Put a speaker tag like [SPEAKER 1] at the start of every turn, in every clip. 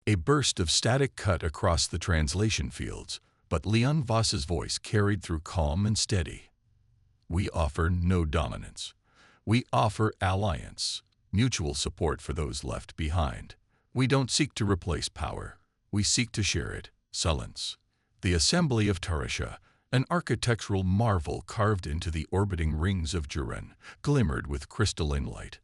[SPEAKER 1] A burst of static cut across the translation fields, but Leon Voss's voice carried through calm and steady. We offer no dominance. We offer alliance, mutual support for those left behind. We don't seek to replace power. We seek to share it. Silence. The Assembly of Tarisha, an architectural marvel carved into the orbiting rings of Juran, glimmered with crystalline light.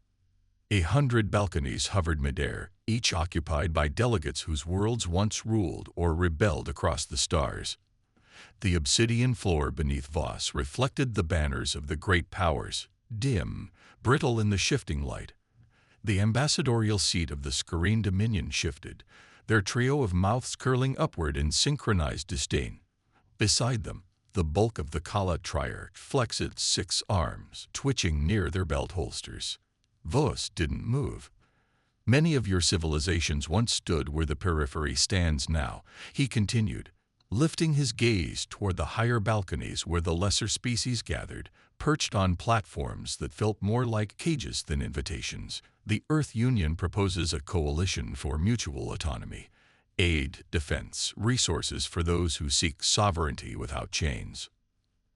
[SPEAKER 1] 100 balconies hovered midair, each occupied by delegates whose worlds once ruled or rebelled across the stars. The obsidian floor beneath Voss reflected the banners of the great powers, dim, brittle in the shifting light. The ambassadorial seat of the Scarine Dominion shifted, their trio of mouths curling upward in synchronized disdain. Beside them, the bulk of the Kala Triarch flexed its 6 arms, twitching near their belt holsters. Voss didn't move. Many of your civilizations once stood where the periphery stands now, he continued, lifting his gaze toward the higher balconies where the lesser species gathered, perched on platforms that felt more like cages than invitations. The Earth Union proposes a coalition for mutual autonomy, aid, defense, resources for those who seek sovereignty without chains.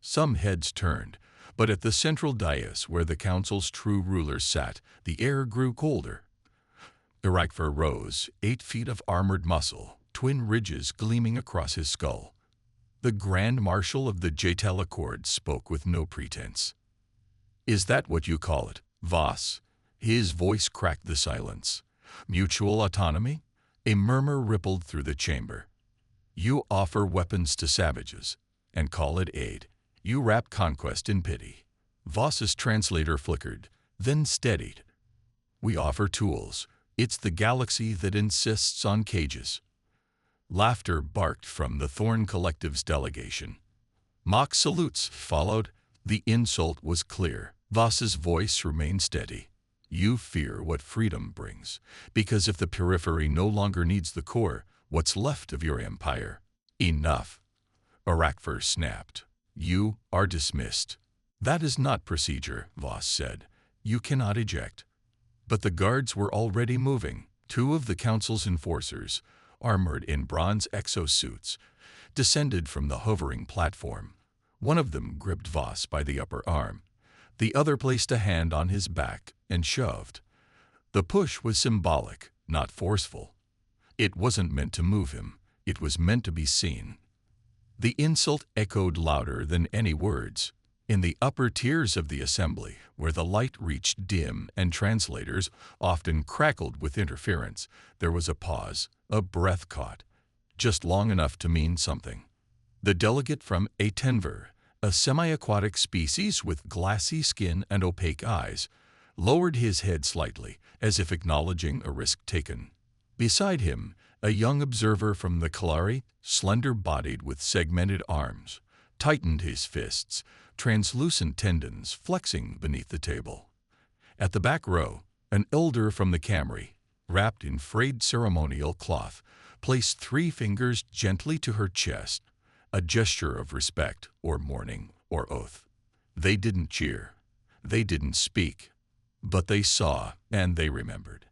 [SPEAKER 1] Some heads turned, but at the central dais where the Council's true rulers sat, the air grew colder. Irakfer rose, 8 feet of armored muscle, twin ridges gleaming across his skull. The Grand Marshal of the Jaitel Accord spoke with no pretense. "Is that what you call it, Voss?" His voice cracked the silence. "Mutual autonomy?" A murmur rippled through the chamber. "You offer weapons to savages, and call it aid. You wrap conquest in pity." Voss's translator flickered, then steadied. "We offer tools. It's the galaxy that insists on cages." Laughter barked from the Thorn Collective's delegation. Mock salutes followed. The insult was clear. Voss's voice remained steady. "You fear what freedom brings, because if the periphery no longer needs the core, what's left of your empire?" "Enough," Irakfer snapped. "You are dismissed." "That is not procedure," Voss said. "You cannot eject." But the guards were already moving. 2 of the Council's enforcers, armored in bronze exosuits, descended from the hovering platform. One of them gripped Voss by the upper arm. The other placed a hand on his back and shoved. The push was symbolic, not forceful. It wasn't meant to move him. It was meant to be seen. The insult echoed louder than any words. In the upper tiers of the assembly, where the light reached dim and translators often crackled with interference, there was a pause, a breath caught, just long enough to mean something. The delegate from Atenver, a semi-aquatic species with glassy skin and opaque eyes, lowered his head slightly, as if acknowledging a risk taken. Beside him, a young observer from the Kalari, slender-bodied with segmented arms, tightened his fists, translucent tendons flexing beneath the table. At the back row, an elder from the Camry, wrapped in frayed ceremonial cloth, placed 3 fingers gently to her chest, a gesture of respect or mourning or oath. They didn't cheer. They didn't speak. But they saw, and they remembered.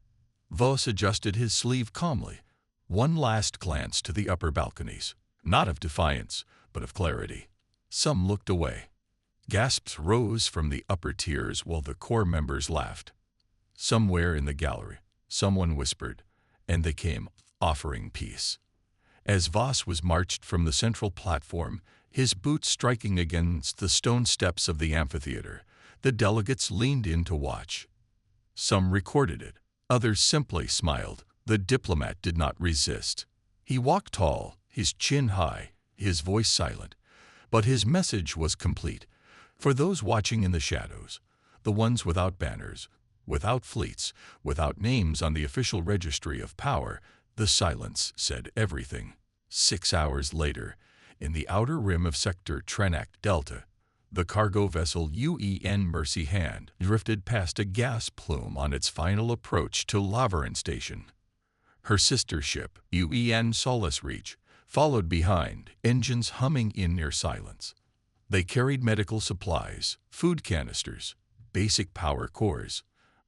[SPEAKER 1] Voss adjusted his sleeve calmly. One last glance to the upper balconies, not of defiance, but of clarity. Some looked away. Gasps rose from the upper tiers while the core members laughed. Somewhere in the gallery, someone whispered, and they came, offering peace. As Voss was marched from the central platform, his boots striking against the stone steps of the amphitheater, the delegates leaned in to watch. Some recorded it, others simply smiled. The diplomat did not resist. He walked tall, his chin high, his voice silent, but his message was complete. For those watching in the shadows, the ones without banners, without fleets, without names on the official registry of power, the silence said everything. 6 hours later, in the outer rim of Sector Trenak Delta, the cargo vessel UEN Mercy Hand drifted past a gas plume on its final approach to Lavaran Station. Her sister ship, UEN Solace Reach, followed behind, engines humming in near silence. They carried medical supplies, food canisters, basic power cores,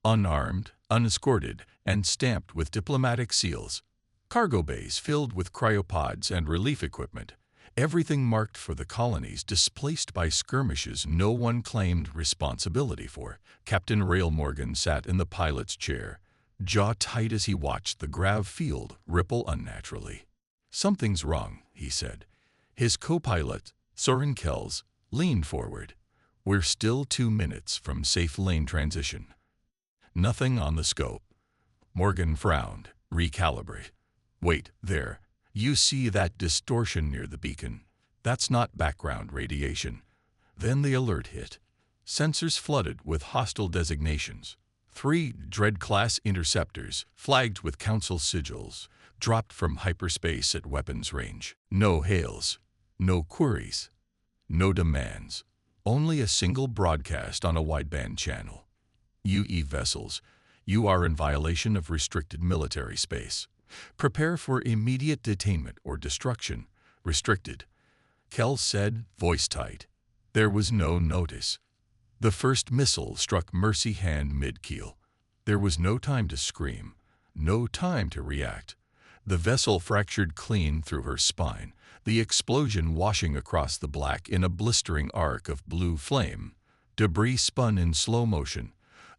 [SPEAKER 1] unarmed, unescorted, and stamped with diplomatic seals. Cargo bays filled with cryopods and relief equipment, everything marked for the colonies displaced by skirmishes no one claimed responsibility for. Captain Rail Morgan sat in the pilot's chair, jaw tight as he watched the grav field ripple unnaturally. "Something's wrong," he said. His co-pilot, Soren Kells, leaned forward. "We're still 2 minutes from safe lane transition." "Nothing on the scope." Morgan frowned. "Recalibrate." "Wait, there. You see that distortion near the beacon? That's not background radiation." Then the alert hit. Sensors flooded with hostile designations. 3 Dread-class interceptors, flagged with Council sigils, dropped from hyperspace at weapons range. No hails, no queries, no demands. Only a single broadcast on a wideband channel. "UE vessels, you are in violation of restricted military space. Prepare for immediate detainment or destruction. Restricted," Kells said, voice tight. There was no notice. The first missile struck Mercy Hand mid-keel. There was no time to scream, no time to react. The vessel fractured clean through her spine, the explosion washing across the black in a blistering arc of blue flame. Debris spun in slow motion,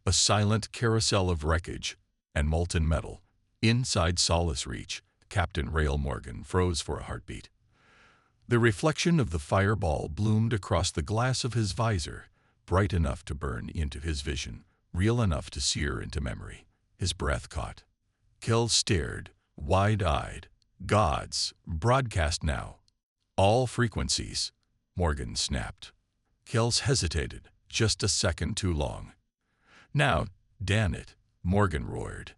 [SPEAKER 1] a silent carousel of wreckage and molten metal. Inside Solace Reach, Captain Rail Morgan froze for a heartbeat. The reflection of the fireball bloomed across the glass of his visor, bright enough to burn into his vision, real enough to sear into memory. His breath caught. Kells stared, wide-eyed. "Gods, broadcast now. All frequencies," Morgan snapped. Kells hesitated, just a second too long. "Now, damn it," Morgan roared.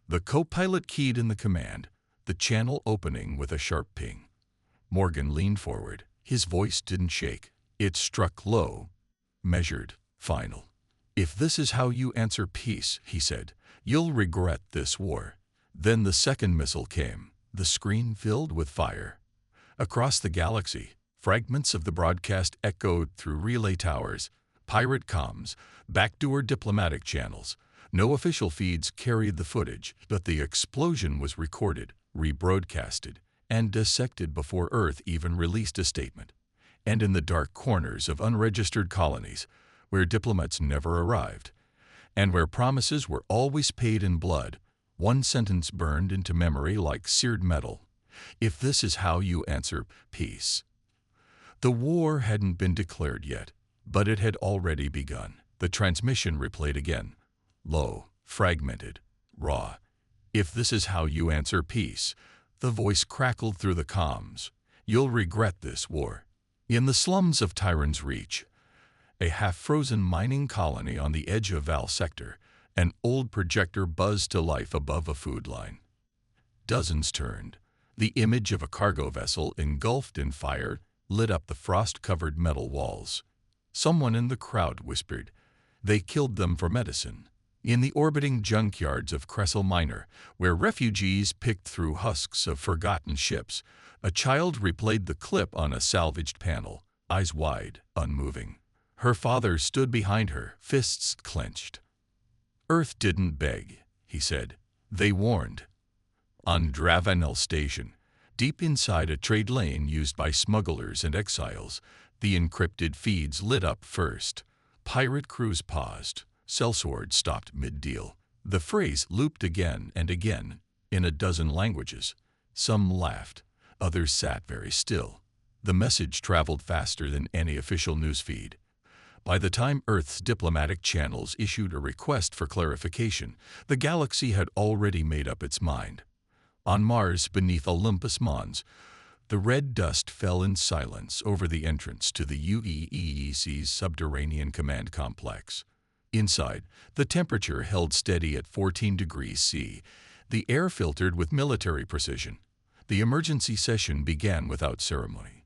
[SPEAKER 1] The co-pilot keyed in the command, the channel opening with a sharp ping. Morgan leaned forward. His voice didn't shake. It struck low, measured, final. "If this is how you answer peace," he said, "you'll regret this war." Then the second missile came, the screen filled with fire. Across the galaxy, fragments of the broadcast echoed through relay towers, pirate comms, backdoor diplomatic channels. No official feeds carried the footage, but the explosion was recorded, rebroadcasted, and dissected before Earth even released a statement. And in the dark corners of unregistered colonies, where diplomats never arrived, and where promises were always paid in blood, one sentence burned into memory like seared metal: "If this is how you answer peace." The war hadn't been declared yet, but it had already begun. The transmission replayed again. Low, fragmented, raw. "If this is how you answer peace," the voice crackled through the comms, "you'll regret this war." In the slums of Tyron's Reach, a half-frozen mining colony on the edge of Val Sector, an old projector buzzed to life above a food line. Dozens turned. The image of a cargo vessel engulfed in fire lit up the frost-covered metal walls. Someone in the crowd whispered, "They killed them for medicine." In the orbiting junkyards of Cressel Minor, where refugees picked through husks of forgotten ships, a child replayed the clip on a salvaged panel, eyes wide, unmoving. Her father stood behind her, fists clenched. "Earth didn't beg," he said. "They warned." On Dravanel Station, deep inside a trade lane used by smugglers and exiles, the encrypted feeds lit up first. Pirate crews paused. Sellsword stopped mid-deal. The phrase looped again and again, in a dozen languages. Some laughed. Others sat very still. The message traveled faster than any official newsfeed. By the time Earth's diplomatic channels issued a request for clarification, the galaxy had already made up its mind. On Mars, beneath Olympus Mons, the red dust fell in silence over the entrance to the UEEC's subterranean command complex. Inside, the temperature held steady at 14 degrees C. The air filtered with military precision. The emergency session began without ceremony.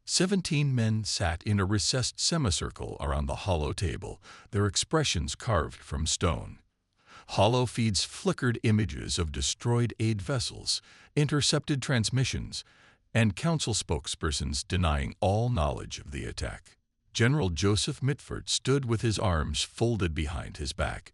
[SPEAKER 1] 17 men sat in a recessed semicircle around the hollow table, their expressions carved from stone. Hollow feeds flickered images of destroyed aid vessels, intercepted transmissions, and council spokespersons denying all knowledge of the attack. General Joseph Mitford stood with his arms folded behind his back.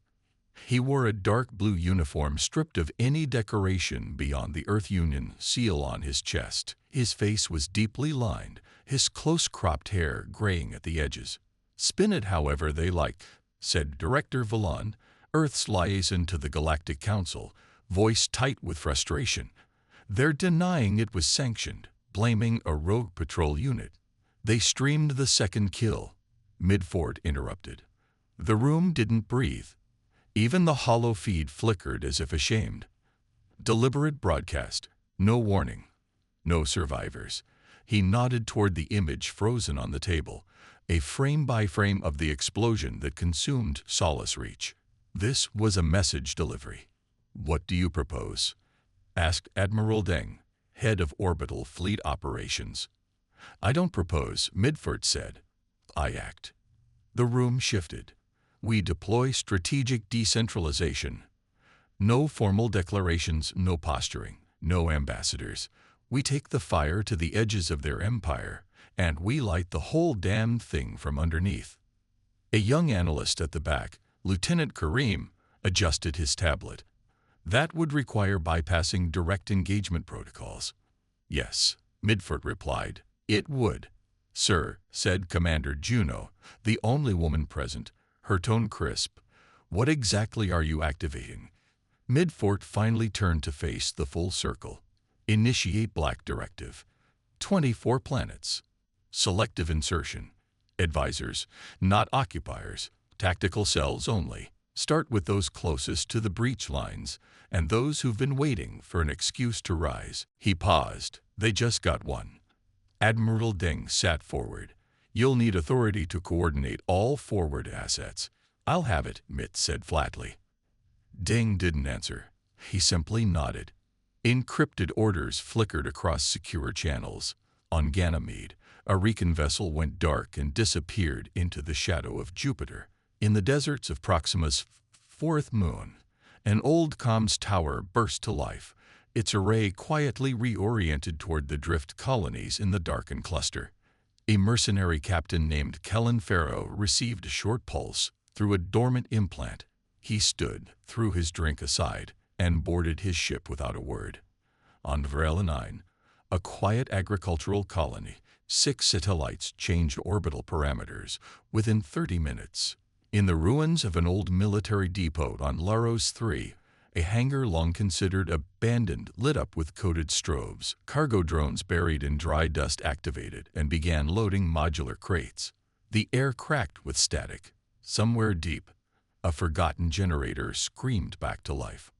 [SPEAKER 1] He wore a dark blue uniform stripped of any decoration beyond the Earth Union seal on his chest. His face was deeply lined, his close-cropped hair graying at the edges. "Spin it however they like," said Director Vallon, Earth's liaison to the Galactic Council, voice tight with frustration. "They're denying it was sanctioned, blaming a rogue patrol unit. They streamed the second kill," Midford interrupted. The room didn't breathe. Even the hollow feed flickered as if ashamed. Deliberate broadcast. No warning. No survivors. He nodded toward the image frozen on the table, a frame-by-frame of the explosion that consumed Solace Reach. This was a message delivery. "What do you propose?" asked Admiral Deng, head of Orbital Fleet Operations. "I don't propose," Midford said. "I act." The room shifted. "We deploy strategic decentralization. No formal declarations, no posturing, no ambassadors. We take the fire to the edges of their empire, and we light the whole damned thing from underneath." A young analyst at the back, Lieutenant Kareem, adjusted his tablet. "That would require bypassing direct engagement protocols." "Yes," Midford replied. "It would." "Sir," said Commander Juno, the only woman present, her tone crisp, "what exactly are you activating?" Midford finally turned to face the full circle. "Initiate Black Directive. 24 planets. Selective insertion. Advisors, not occupiers. Tactical cells only. Start with those closest to the breach lines, and those who've been waiting for an excuse to rise." He paused. "They just got one." Admiral Deng sat forward. "You'll need authority to coordinate all forward assets." "I'll have it," Mitt said flatly. Deng didn't answer. He simply nodded. Encrypted orders flickered across secure channels. On Ganymede, a recon vessel went dark and disappeared into the shadow of Jupiter. In the deserts of Proxima's fourth moon, an old comms tower burst to life, its array quietly reoriented toward the drift colonies in the darkened cluster. A mercenary captain named Kellen Farrow received a short pulse through a dormant implant. He stood, threw his drink aside, and boarded his ship without a word. On Varela 9, a quiet agricultural colony, 6 satellites changed orbital parameters within 30 minutes. In the ruins of an old military depot on Laros 3, a hangar long considered abandoned lit up with coated strobes. Cargo drones buried in dry dust activated and began loading modular crates. The air cracked with static. Somewhere deep, a forgotten generator screamed back to life.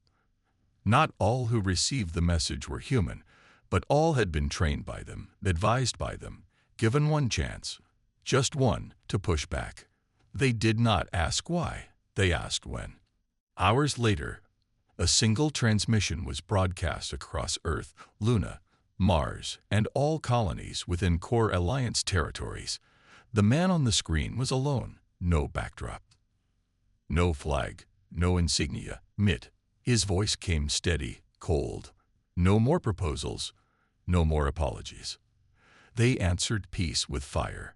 [SPEAKER 1] Not all who received the message were human, but all had been trained by them, advised by them, given one chance, just one, to push back. They did not ask why, they asked when. Hours later, a single transmission was broadcast across Earth, Luna, Mars, and all colonies within core Alliance territories. The man on the screen was alone, no backdrop. No flag, no insignia. Mitt. His voice came steady, cold. "No more proposals, no more apologies. They answered peace with fire.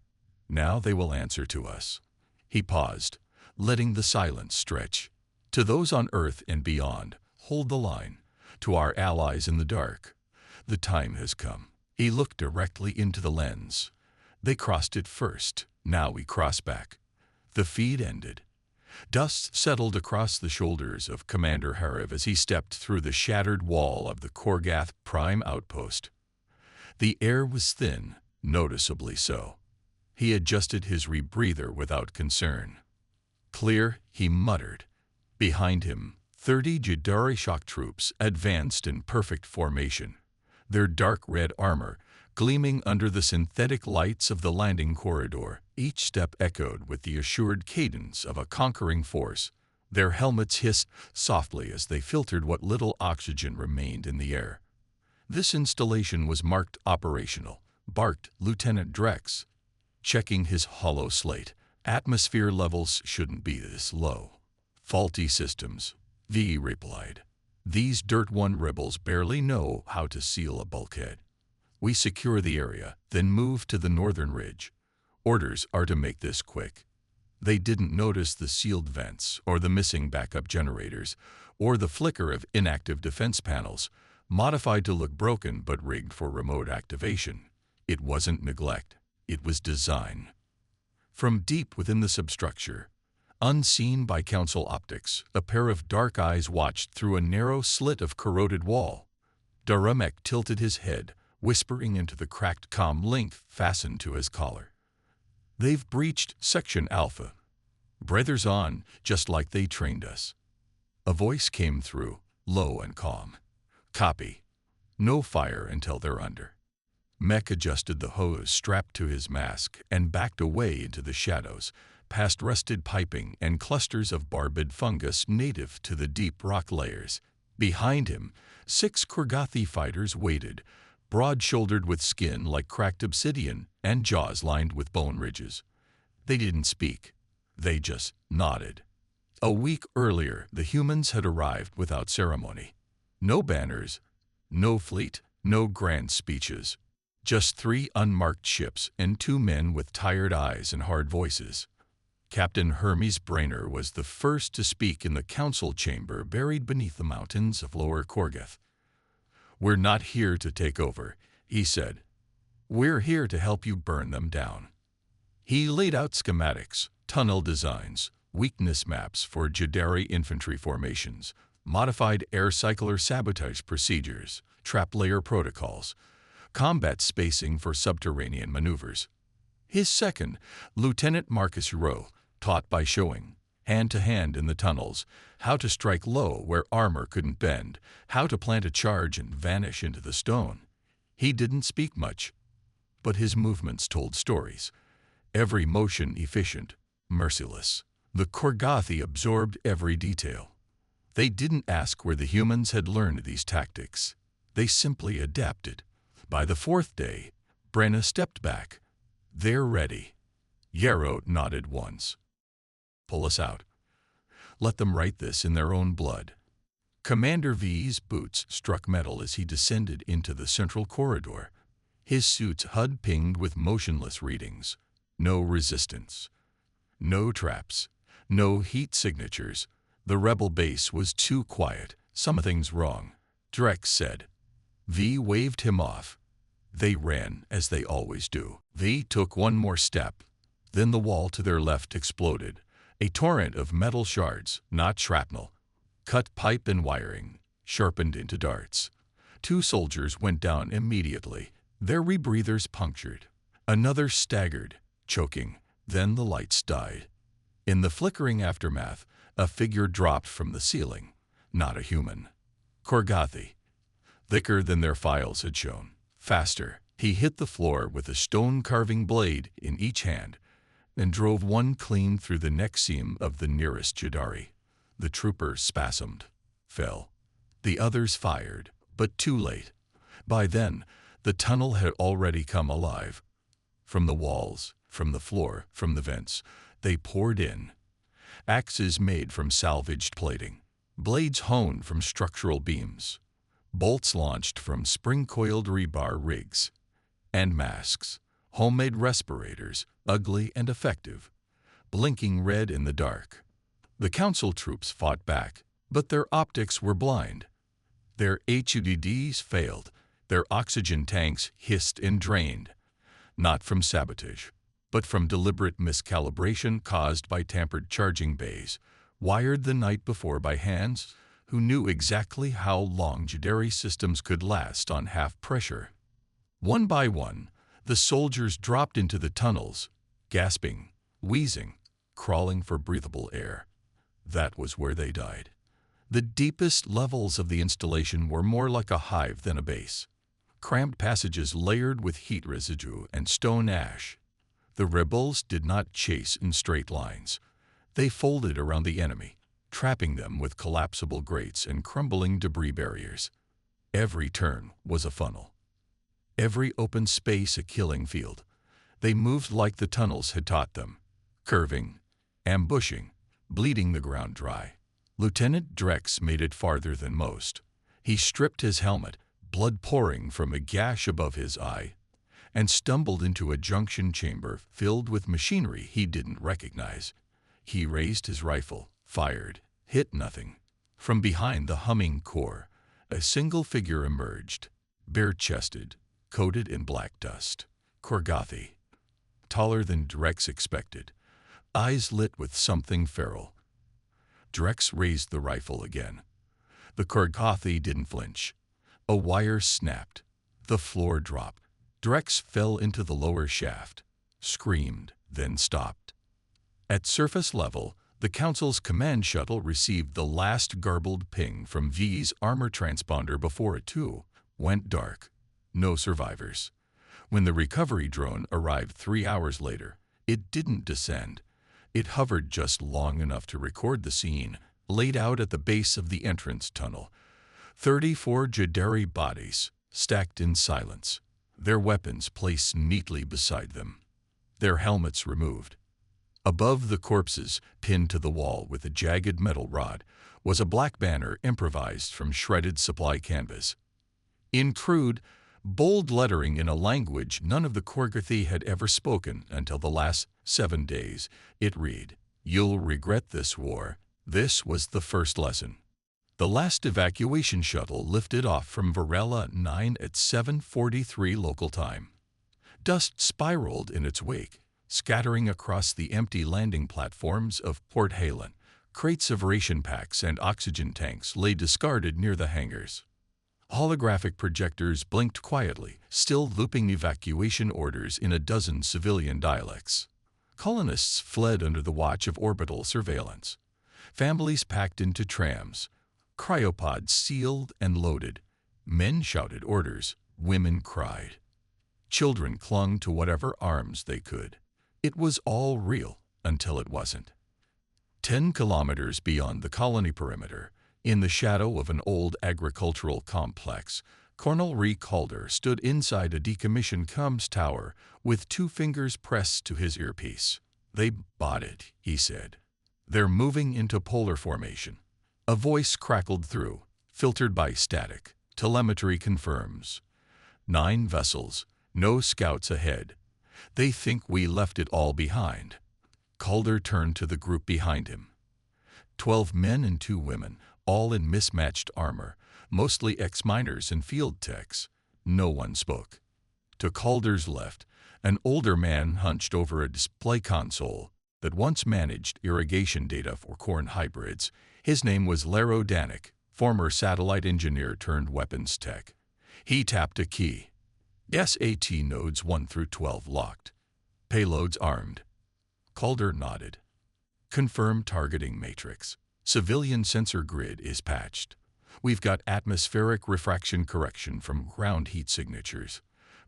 [SPEAKER 1] Now they will answer to us." He paused, letting the silence stretch. "To those on Earth and beyond, hold the line. To our allies in the dark, the time has come." He looked directly into the lens. "They crossed it first, now we cross back." The feed ended. Dust settled across the shoulders of Commander Hariv as he stepped through the shattered wall of the Korgath Prime outpost. The air was thin, noticeably so. He adjusted his rebreather without concern. "Clear," he muttered. Behind him, 30 Jadari shock troops advanced in perfect formation, their dark red armor gleaming under the synthetic lights of the landing corridor. Each step echoed with the assured cadence of a conquering force. Their helmets hissed softly as they filtered what little oxygen remained in the air. "This installation was marked operational," barked Lieutenant Drex, checking his hollow slate. "Atmosphere levels shouldn't be this low." "Faulty systems," V replied. "These Dirt 1 rebels barely know how to seal a bulkhead. We secure the area, then move to the northern ridge. Orders are to make this quick." They didn't notice the sealed vents or the missing backup generators or the flicker of inactive defense panels, modified to look broken but rigged for remote activation. It wasn't neglect. It was design. From deep within the substructure, unseen by Council optics, a pair of dark eyes watched through a narrow slit of corroded wall. Daramek tilted his head, whispering into the cracked comm link fastened to his collar. "They've breached Section Alpha. Brothers on, just like they trained us." A voice came through, low and calm. "Copy. No fire until they're under." Mech adjusted the hose strapped to his mask and backed away into the shadows, past rusted piping and clusters of barbid fungus native to the deep rock layers. Behind him, 6 Korgothi fighters waited, broad-shouldered with skin like cracked obsidian and jaws lined with bone ridges. They didn't speak. They just nodded. A week earlier, the humans had arrived without ceremony. No banners, no fleet, no grand speeches. Just 3 unmarked ships and 2 men with tired eyes and hard voices. Captain Hermes Brainer was the first to speak in the council chamber buried beneath the mountains of Lower Korgoth. "We're not here to take over," he said. "We're here to help you burn them down." He laid out schematics, tunnel designs, weakness maps for Jadari infantry formations, modified air cycler sabotage procedures, trap layer protocols, combat spacing for subterranean maneuvers. His second, Lieutenant Marcus Rowe, taught by showing, hand-to-hand in the tunnels, how to strike low where armor couldn't bend, how to plant a charge and vanish into the stone. He didn't speak much, but his movements told stories. Every motion efficient, merciless. The Korgothi absorbed every detail. They didn't ask where the humans had learned these tactics. They simply adapted. By the 4th day, Brenna stepped back. "They're ready." Yarrow nodded once. "Pull us out. Let them write this in their own blood." Commander V's boots struck metal as he descended into the central corridor. His suit's HUD pinged with motionless readings. No resistance. No traps. No heat signatures. The rebel base was too quiet. "Something's wrong," Drex said. V waved him off. They ran, as they always do. V took one more step. Then the wall to their left exploded. A torrent of metal shards, not shrapnel. Cut pipe and wiring, sharpened into darts. 2 soldiers went down immediately, their rebreathers punctured. Another staggered, choking. Then the lights died. In the flickering aftermath, a figure dropped from the ceiling. Not a human. Korgothi. Thicker than their files had shown. Faster. He hit the floor with a stone-carving blade in each hand and drove one clean through the neck seam of the nearest Jadari. The trooper spasmed, fell. The others fired, but too late. By then, the tunnel had already come alive. From the walls, from the floor, from the vents, they poured in. Axes made from salvaged plating, blades honed from structural beams, bolts launched from spring-coiled rebar rigs, and masks, homemade respirators, ugly and effective, blinking red in the dark. The council troops fought back, but their optics were blind. Their HUDs failed, their oxygen tanks hissed and drained, not from sabotage, but from deliberate miscalibration caused by tampered charging bays, wired the night before by hands who knew exactly how long Jadari systems could last on half pressure. One by one, the soldiers dropped into the tunnels, gasping, wheezing, crawling for breathable air. That was where they died. The deepest levels of the installation were more like a hive than a base. Cramped passages layered with heat residue and stone ash. The rebels did not chase in straight lines. They folded around the enemy, trapping them with collapsible grates and crumbling debris barriers. Every turn was a funnel. Every open space a killing field. They moved like the tunnels had taught them, curving, ambushing, bleeding the ground dry. Lieutenant Drex made it farther than most. He stripped his helmet, blood pouring from a gash above his eye, and stumbled into a junction chamber filled with machinery he didn't recognize. He raised his rifle, fired, hit nothing. From behind the humming core, a single figure emerged, bare-chested, coated in black dust. Korgothi, taller than Drex expected, eyes lit with something feral. Drex raised the rifle again. The Korgothi didn't flinch. A wire snapped. The floor dropped. Drex fell into the lower shaft, screamed, then stopped. At surface level, the Council's command shuttle received the last garbled ping from V's armor transponder before it, too, went dark. No survivors. When the recovery drone arrived 3 hours later, it didn't descend. It hovered just long enough to record the scene, laid out at the base of the entrance tunnel. 34 Jadari bodies, stacked in silence, their weapons placed neatly beside them, their helmets removed. Above the corpses, pinned to the wall with a jagged metal rod, was a black banner improvised from shredded supply canvas. In crude, bold lettering in a language none of the Korgothi had ever spoken until the last 7 days, it read, "You'll regret this war. This was the first lesson." The last evacuation shuttle lifted off from Varela 9 at 7:43 local time. Dust spiraled in its wake, scattering across the empty landing platforms of Port Halen. Crates of ration packs and oxygen tanks lay discarded near the hangars. Holographic projectors blinked quietly, still looping evacuation orders in a dozen civilian dialects. Colonists fled under the watch of orbital surveillance. Families packed into trams. Cryopods sealed and loaded. Men shouted orders. Women cried. Children clung to whatever arms they could. It was all real until it wasn't. 10 kilometers beyond the colony perimeter, in the shadow of an old agricultural complex, Colonel Ree Calder stood inside a decommissioned comms tower with 2 fingers pressed to his earpiece. "They bought it," he said. "They're moving into polar formation." A voice crackled through, filtered by static. "Telemetry confirms. 9 vessels, no scouts ahead. They think we left it all behind." Calder turned to the group behind him. 12 men and 2 women, all in mismatched armor, mostly ex-miners and field techs. No one spoke. To Calder's left, an older man hunched over a display console that once managed irrigation data for corn hybrids. His name was Laro Danik, former satellite engineer turned weapons tech. He tapped a key. SAT nodes 1 through 12 locked. Payloads armed. Calder nodded. "Confirm targeting matrix. Civilian sensor grid is patched. We've got atmospheric refraction correction from ground heat signatures.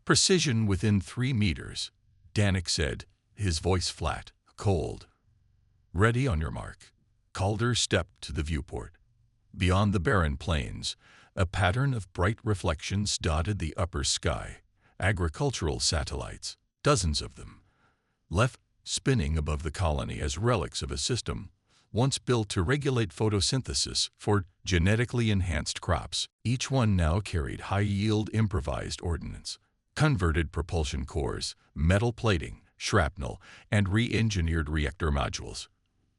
[SPEAKER 1] Precision within 3 meters." Danik said, his voice flat, cold. "Ready on your mark." Calder stepped to the viewport. Beyond the barren plains, a pattern of bright reflections dotted the upper sky. Agricultural satellites, dozens of them, left spinning above the colony as relics of a system once built to regulate photosynthesis for genetically enhanced crops. Each one now carried high-yield improvised ordnance, converted propulsion cores, metal plating, shrapnel, and re-engineered reactor modules.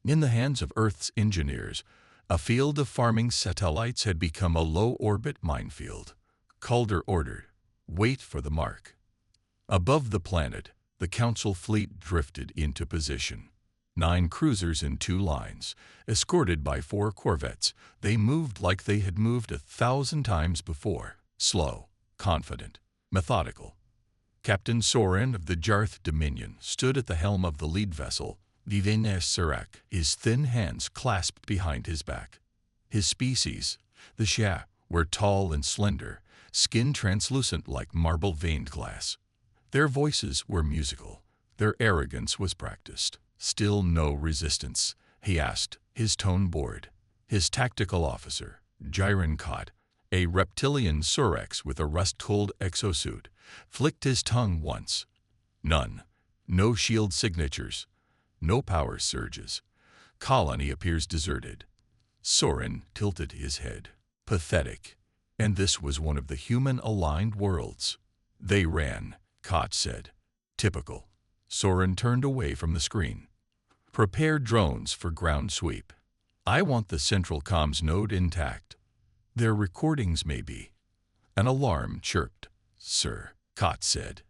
[SPEAKER 1] In the hands of Earth's engineers, a field of farming satellites had become a low-orbit minefield. Calder ordered, "Wait for the mark." Above the planet, the Council fleet drifted into position. 9 cruisers in 2 lines, escorted by 4 corvettes. They moved like they had moved 1,000 times before, slow, confident, methodical. Captain Soren of the Jarth Dominion stood at the helm of the lead vessel, Vivenes Serac, his thin hands clasped behind his back. His species, the Shah, were tall and slender, skin translucent like marble-veined glass. Their voices were musical. Their arrogance was practiced. "Still no resistance?" he asked, his tone bored. His tactical officer, Jiren Kot, a reptilian Sorex with a rust-cold exosuit, flicked his tongue once. "None. No shield signatures. No power surges. Colony appears deserted." Soren tilted his head. "Pathetic. And this was one of the human-aligned worlds." "They ran," Kot said. "Typical." Soren turned away from the screen. Prepare drones for ground sweep. I want the central comms node intact. Their recordings may be. An alarm chirped. Sir, Cott said.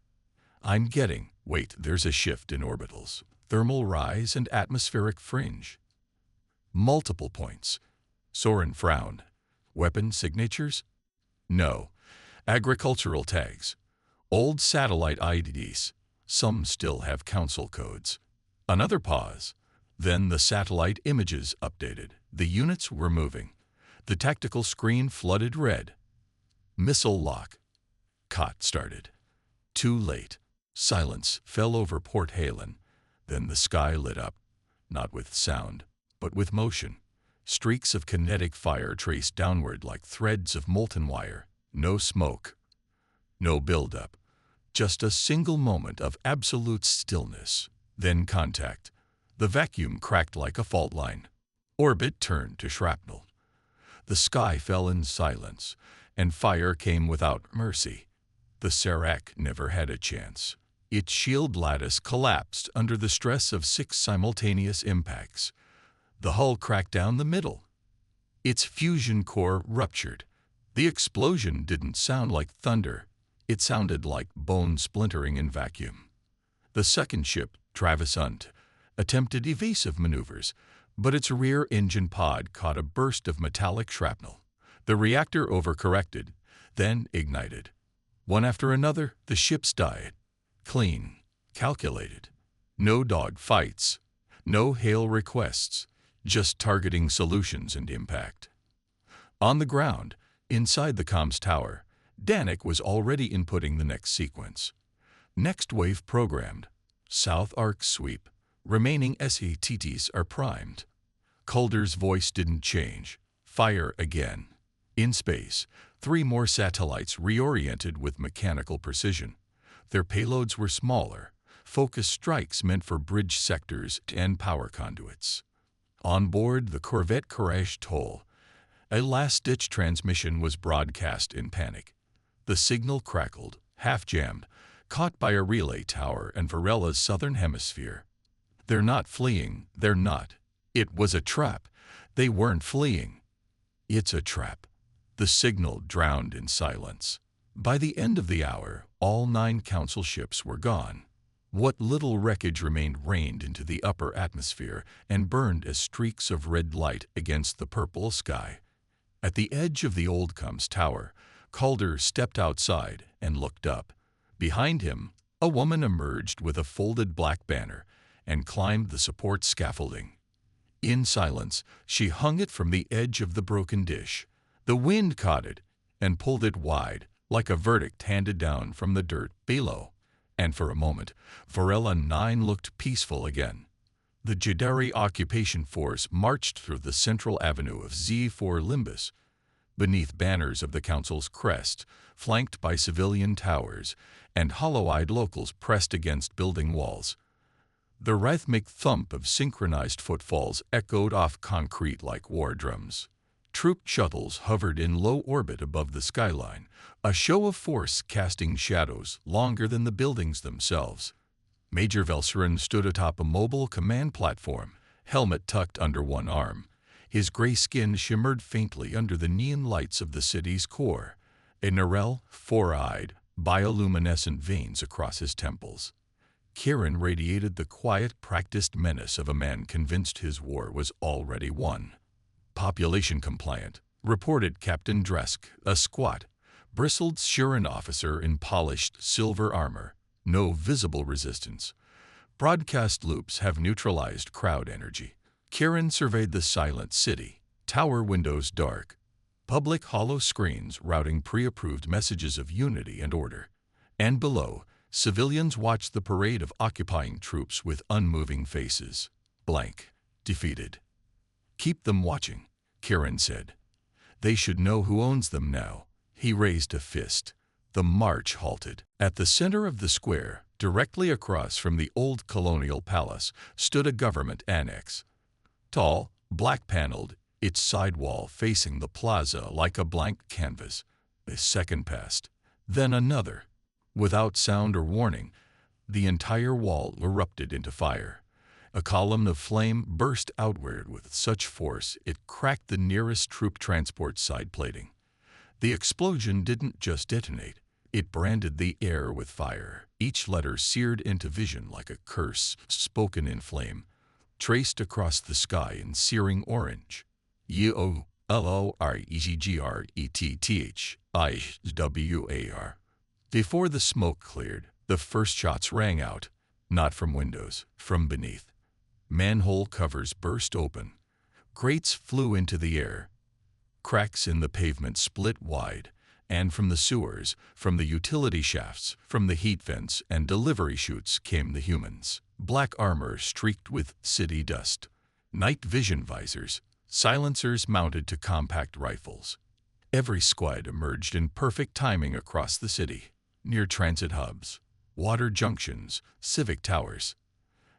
[SPEAKER 1] Wait, there's a shift in orbitals. Thermal rise and atmospheric fringe. Multiple points. Soren frowned. Weapon signatures? No. Agricultural tags. Old satellite IDs. Some still have council codes. Another pause. Then the satellite images updated. The units were moving. The tactical screen flooded red. Missile lock. Cott started. Too late. Silence fell over Port Halen. Then the sky lit up, not with sound, but with motion. Streaks of kinetic fire traced downward like threads of molten wire. No smoke. No buildup. Just a single moment of absolute stillness. Then contact. The vacuum cracked like a fault line. Orbit turned to shrapnel. The sky fell in silence, and fire came without mercy. The Serac never had a chance. Its shield lattice collapsed under the stress of 6 simultaneous impacts. The hull cracked down the middle. Its fusion core ruptured. The explosion didn't sound like thunder. It sounded like bone splintering in vacuum. The second ship, Travis Hunt, attempted evasive maneuvers, but its rear engine pod caught a burst of metallic shrapnel. The reactor overcorrected, then ignited. One after another, the ships died. Clean, calculated. No dog fights, no hail requests, just targeting solutions and impact. On the ground, inside the comms tower, Danik was already inputting the next sequence. Next wave programmed. South arc sweep. Remaining SATTs are primed. Calder's voice didn't change. Fire again. In space, 3 more satellites reoriented with mechanical precision. Their payloads were smaller, focused strikes meant for bridge sectors and power conduits. On board the corvette Courage Toll, a last-ditch transmission was broadcast in panic. The signal crackled, half-jammed, caught by a relay tower in Varella's southern hemisphere. They're not fleeing, they're not. It was a trap. They weren't fleeing. It's a trap. The signal drowned in silence. By the end of the hour, all 9 council ships were gone. What little wreckage remained rained into the upper atmosphere and burned as streaks of red light against the purple sky. At the edge of the old comms tower, Calder stepped outside and looked up. Behind him, a woman emerged with a folded black banner and climbed the support scaffolding. In silence, she hung it from the edge of the broken dish. The wind caught it and pulled it wide, like a verdict handed down from the dirt below. And for a moment, Varela 9 looked peaceful again. The Jadari occupation force marched through the central avenue of Z4 Limbus, beneath banners of the council's crest, flanked by civilian towers, and hollow-eyed locals pressed against building walls. The rhythmic thump of synchronized footfalls echoed off concrete like war drums. Troop shuttles hovered in low orbit above the skyline, a show of force casting shadows longer than the buildings themselves. Major Velserin stood atop a mobile command platform, helmet tucked under one arm. His gray skin shimmered faintly under the neon lights of the city's core, a Narel, 4-eyed, bioluminescent veins across his temples. Kieran radiated the quiet, practiced menace of a man convinced his war was already won. Population compliant, reported Captain Dresk, a squat, bristled Shuran officer in polished silver armor. No visible resistance. Broadcast loops have neutralized crowd energy. Kieran surveyed the silent city, tower windows dark, public hollow screens routing pre-approved messages of unity and order. And below, civilians watched the parade of occupying troops with unmoving faces. Blank. Defeated. Keep them watching, Kieran said. They should know who owns them now. He raised a fist. The march halted. At the center of the square, directly across from the old colonial palace, stood a government annex. Tall, black-paneled, its side wall facing the plaza like a blank canvas. A second passed. Then another. Without sound or warning, the entire wall erupted into fire. A column of flame burst outward with such force it cracked the nearest troop transport side plating. The explosion didn't just detonate, it branded the air with fire, each letter seared into vision like a curse spoken in flame, traced across the sky in searing orange. UOLOREGRETTHIWAR. Before the smoke cleared, the first shots rang out, not from windows, from beneath. Manhole covers burst open. Grates flew into the air. Cracks in the pavement split wide, and from the sewers, from the utility shafts, from the heat vents and delivery chutes came the humans. Black armor streaked with city dust. Night vision visors, silencers mounted to compact rifles. Every squad emerged in perfect timing across the city, near transit hubs, water junctions, civic towers.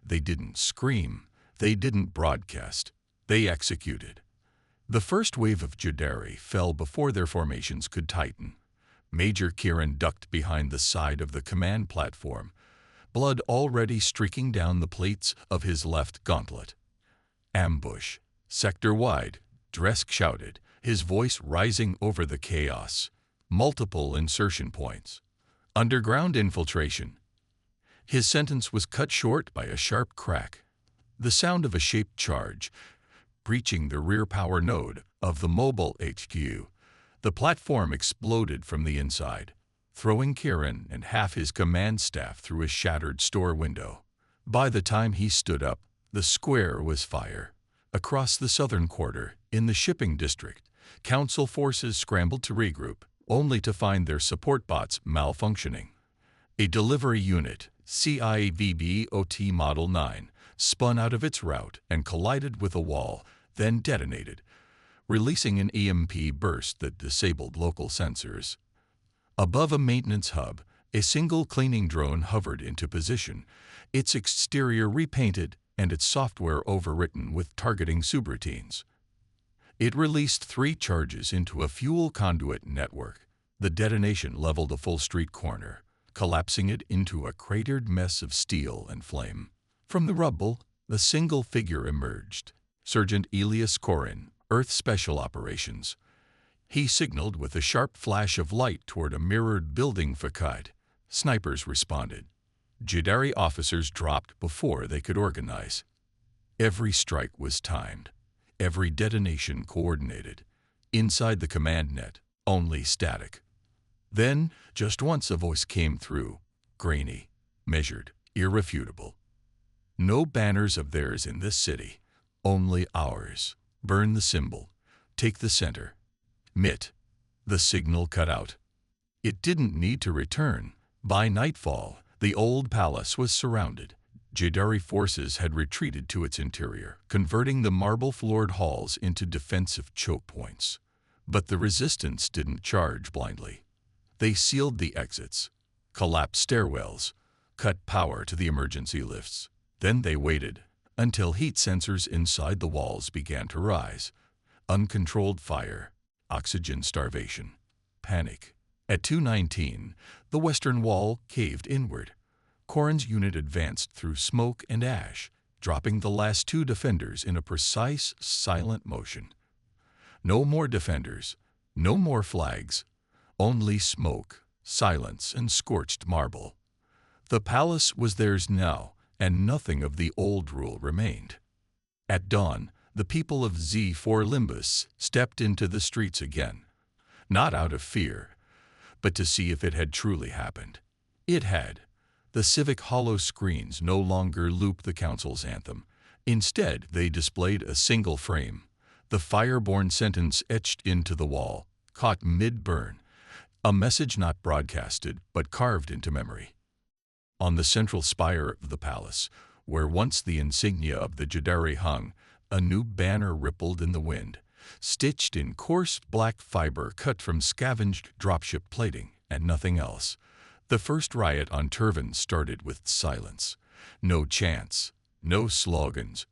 [SPEAKER 1] They didn't scream, they didn't broadcast, they executed. The first wave of Judari fell before their formations could tighten. Major Kieran ducked behind the side of the command platform, blood already streaking down the plates of his left gauntlet. Ambush. Sector-wide, Dresk shouted, his voice rising over the chaos. Multiple insertion points. Underground infiltration. His sentence was cut short by a sharp crack. The sound of a shaped charge, breaching the rear power node of the mobile HQ. The platform exploded from the inside, throwing Kieran and half his command staff through a shattered store window. By the time he stood up, the square was fire. Across the southern quarter, in the shipping district, Council forces scrambled to regroup, only to find their support bots malfunctioning. A delivery unit, CIVB-OT Model 9, spun out of its route and collided with a wall, then detonated, releasing an EMP burst that disabled local sensors. Above a maintenance hub, a single cleaning drone hovered into position, its exterior repainted and its software overwritten with targeting subroutines. It released 3 charges into a fuel conduit network. The detonation leveled a full street corner, collapsing it into a cratered mess of steel and flame. From the rubble, a single figure emerged. Sergeant Elias Corin, Earth Special Operations. He signaled with a sharp flash of light toward a mirrored building facade. Snipers responded. Judari officers dropped before they could organize. Every strike was timed. Every detonation coordinated. Inside the command net, only static. Then, just once a voice came through, grainy, measured, irrefutable. No banners of theirs in this city, only ours. Burn the symbol. Take the center. MIT. The signal cut out. It didn't need to return. By nightfall, the old palace was surrounded. Judari forces had retreated to its interior, converting the marble-floored halls into defensive choke points. But the resistance didn't charge blindly. They sealed the exits, collapsed stairwells, cut power to the emergency lifts. Then they waited until heat sensors inside the walls began to rise. Uncontrolled fire, oxygen starvation, panic. At 2:19, the western wall caved inward. Corin's unit advanced through smoke and ash, dropping the last 2 defenders in a precise, silent motion. No more defenders, no more flags, only smoke, silence, and scorched marble. The palace was theirs now, and nothing of the old rule remained. At dawn, the people of Z4 Limbus stepped into the streets again, not out of fear, but to see if it had truly happened. It had. The civic hollow screens no longer looped the council's anthem. Instead, they displayed a single frame, the fire-born sentence etched into the wall, caught mid-burn, a message not broadcasted but carved into memory. On the central spire of the palace, where once the insignia of the Judari hung, a new banner rippled in the wind, stitched in coarse black fiber cut from scavenged dropship plating and nothing else. The first riot on Turvan started with silence. No chants, no slogans,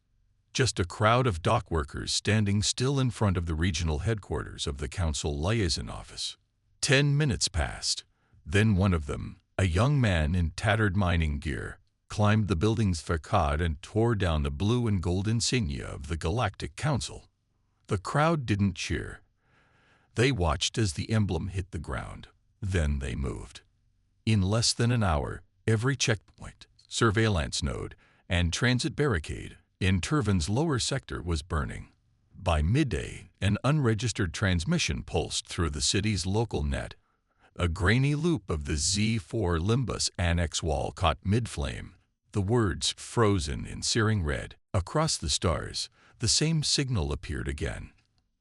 [SPEAKER 1] just a crowd of dock workers standing still in front of the regional headquarters of the council liaison office. 10 minutes passed. Then one of them, a young man in tattered mining gear, climbed the building's facade and tore down the blue and gold insignia of the Galactic Council. The crowd didn't cheer. They watched as the emblem hit the ground. Then they moved. In less than an hour, every checkpoint, surveillance node, and transit barricade in Turvan's lower sector was burning. By midday, an unregistered transmission pulsed through the city's local net. A grainy loop of the Z4 Limbus annex wall caught mid-flame, the words frozen in searing red. Across the stars, the same signal appeared again.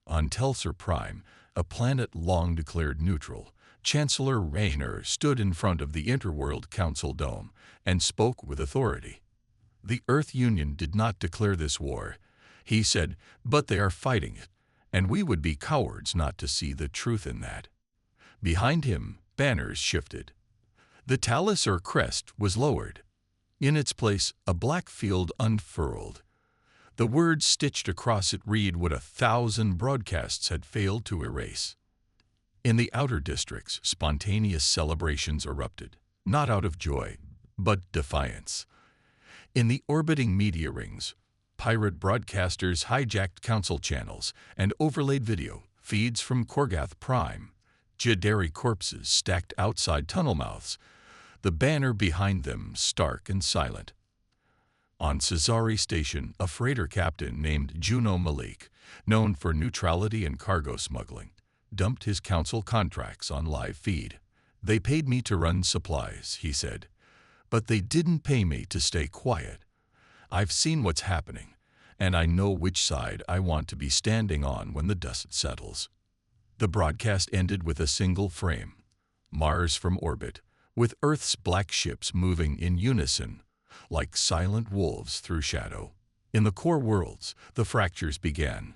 [SPEAKER 1] On Telsor Prime, a planet long declared neutral, Chancellor Rayner stood in front of the Interworld Council dome and spoke with authority. The Earth Union did not declare this war, he said, but they are fighting it, and we would be cowards not to see the truth in that. Behind him, banners shifted. The talus or crest was lowered. In its place, a black field unfurled. The words stitched across it read what 1,000 broadcasts had failed to erase. In the outer districts, spontaneous celebrations erupted, not out of joy, but defiance. In the orbiting media rings, pirate broadcasters hijacked council channels and overlaid video feeds from Korgath Prime. Jadari corpses stacked outside tunnel mouths, the banner behind them stark and silent. On Cesari Station, a freighter captain named Juno Malik, known for neutrality and cargo smuggling, dumped his council contracts on live feed. They paid me to run supplies, he said, but they didn't pay me to stay quiet. I've seen what's happening, and I know which side I want to be standing on when the dust settles. The broadcast ended with a single frame, Mars from orbit, with Earth's black ships moving in unison, like silent wolves through shadow. In the core worlds, the fractures began.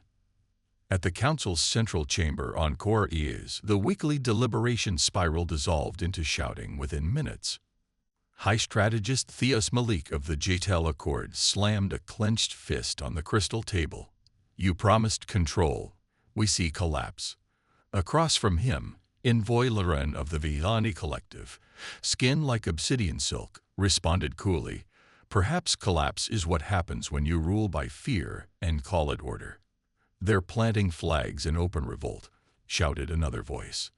[SPEAKER 1] At the Council's central chamber on Core Ease, the weekly deliberation spiral dissolved into shouting within minutes. High strategist Theos Malik of the Jatel Accord slammed a clenched fist on the crystal table. You promised control. We see collapse. Across from him, Envoy Loren of the Vihani Collective, skin like obsidian silk, responded coolly, perhaps collapse is what happens when you rule by fear and call it order. They're planting flags in open revolt, shouted another voice.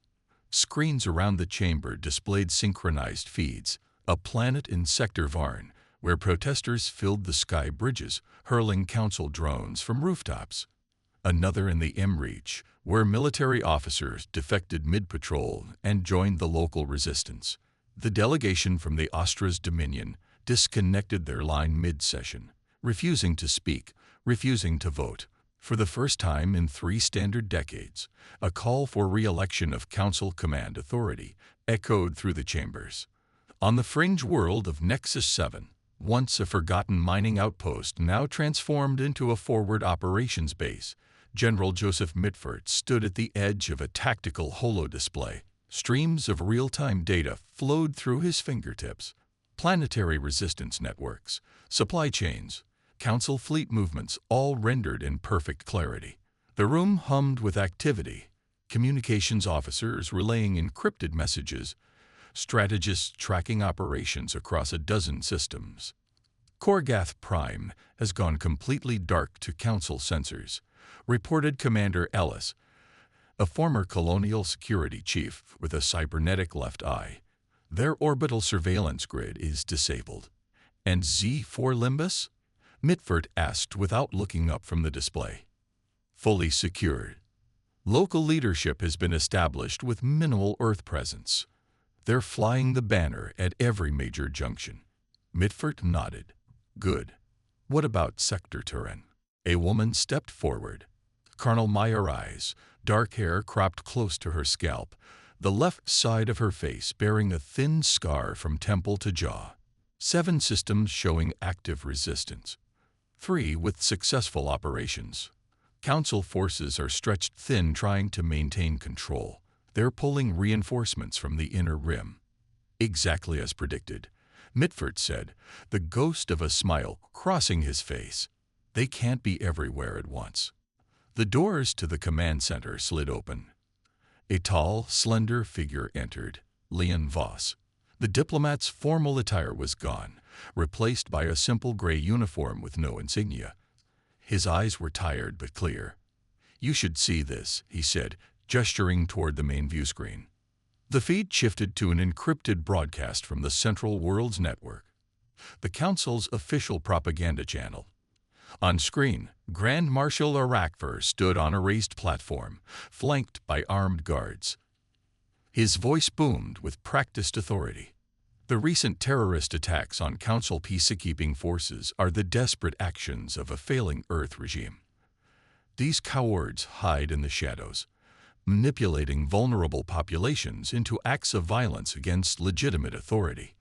[SPEAKER 1] Screens around the chamber displayed synchronized feeds, a planet in Sector Varn, where protesters filled the sky bridges, hurling council drones from rooftops. Another in the M-Reach, where military officers defected mid-patrol and joined the local resistance. The delegation from the Austra's Dominion disconnected their line mid-session, refusing to speak, refusing to vote. For the first time in 3 standard decades, a call for re-election of Council Command Authority echoed through the chambers. On the fringe world of Nexus 7, once a forgotten mining outpost now transformed into a forward operations base, General Joseph Mitford stood at the edge of a tactical holo-display. Streams of real-time data flowed through his fingertips. Planetary resistance networks, supply chains, Council fleet movements all rendered in perfect clarity. The room hummed with activity, communications officers relaying encrypted messages, strategists tracking operations across a dozen systems. Korgath Prime has gone completely dark to Council sensors, reported Commander Ellis, a former colonial security chief with a cybernetic left eye. Their orbital surveillance grid is disabled. And Z4 Limbus? Mitford asked without looking up from the display. Fully secured. Local leadership has been established with minimal Earth presence. They're flying the banner at every major junction. Mitford nodded. Good. What about Sector Turin? A woman stepped forward. Carnal Meyer eyes, dark hair cropped close to her scalp, the left side of her face bearing a thin scar from temple to jaw. 7 systems showing active resistance. 3 with successful operations. Council forces are stretched thin trying to maintain control. They're pulling reinforcements from the inner rim. Exactly as predicted, Mitford said, the ghost of a smile crossing his face. They can't be everywhere at once. The doors to the command center slid open. A tall, slender figure entered, Leon Voss. The diplomat's formal attire was gone, replaced by a simple gray uniform with no insignia. His eyes were tired but clear. "You should see this," he said, gesturing toward the main view screen. The feed shifted to an encrypted broadcast from the Central Worlds Network, the Council's official propaganda channel. On screen, Grand Marshal Arakvar stood on a raised platform, flanked by armed guards. His voice boomed with practiced authority. "The recent terrorist attacks on Council peacekeeping forces are the desperate actions of a failing Earth regime. These cowards hide in the shadows, manipulating vulnerable populations into acts of violence against legitimate authority.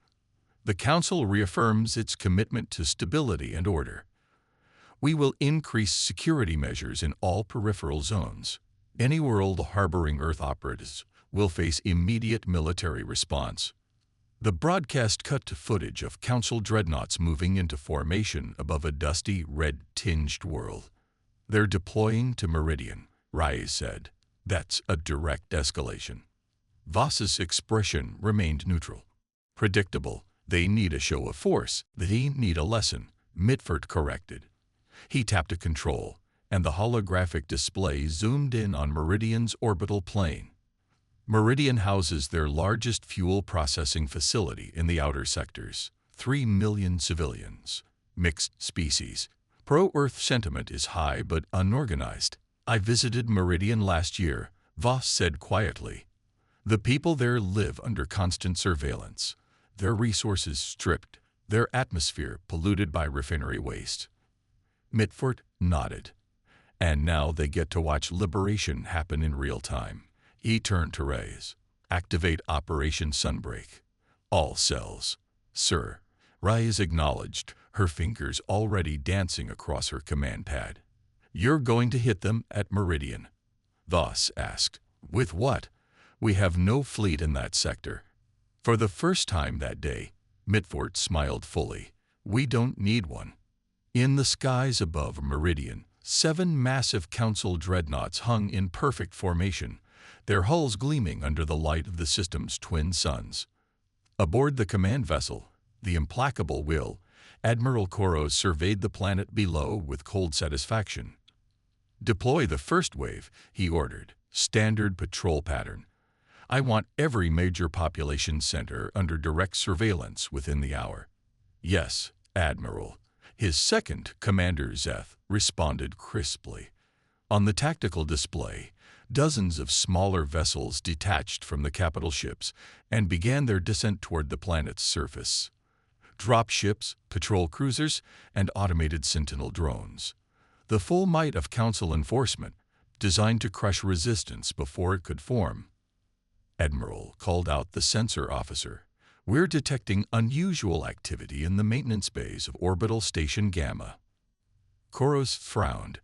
[SPEAKER 1] The Council reaffirms its commitment to stability and order. We will increase security measures in all peripheral zones. Any world harboring Earth operatives will face immediate military response." The broadcast cut to footage of Council dreadnoughts moving into formation above a dusty, red-tinged world. "They're deploying to Meridian," Rais said. "That's a direct escalation." Voss's expression remained neutral. "Predictable. They need a show of force. They need a lesson," Mitford corrected. He tapped a control, and the holographic display zoomed in on Meridian's orbital plane. Meridian houses their largest fuel processing facility in the outer sectors. 3 million civilians. Mixed species. Pro-Earth sentiment is high but unorganized. "I visited Meridian last year," Voss said quietly. "The people there live under constant surveillance. Their resources stripped, their atmosphere polluted by refinery waste." Mitford nodded. "And now they get to watch liberation happen in real time." He turned to Rais. "Activate Operation Sunbreak. All cells." "Sir." Rais acknowledged, her fingers already dancing across her command pad. "You're going to hit them at Meridian?" Voss asked. "With what? We have no fleet in that sector." For the first time that day, Mitford smiled fully. "We don't need one." In the skies above Meridian, 7 massive Council dreadnoughts hung in perfect formation, their hulls gleaming under the light of the system's twin suns. Aboard the command vessel, the implacable Will, Admiral Koros surveyed the planet below with cold satisfaction. "Deploy the first wave," he ordered. "Standard patrol pattern. I want every major population center under direct surveillance within the hour." "Yes, Admiral." His second, Commander Zeth, responded crisply. On the tactical display, dozens of smaller vessels detached from the capital ships and began their descent toward the planet's surface. Dropships, patrol cruisers, and automated sentinel drones. The full might of Council enforcement, designed to crush resistance before it could form. "Admiral," called out the sensor officer, "we're detecting unusual activity in the maintenance bays of Orbital Station Gamma." Koros frowned.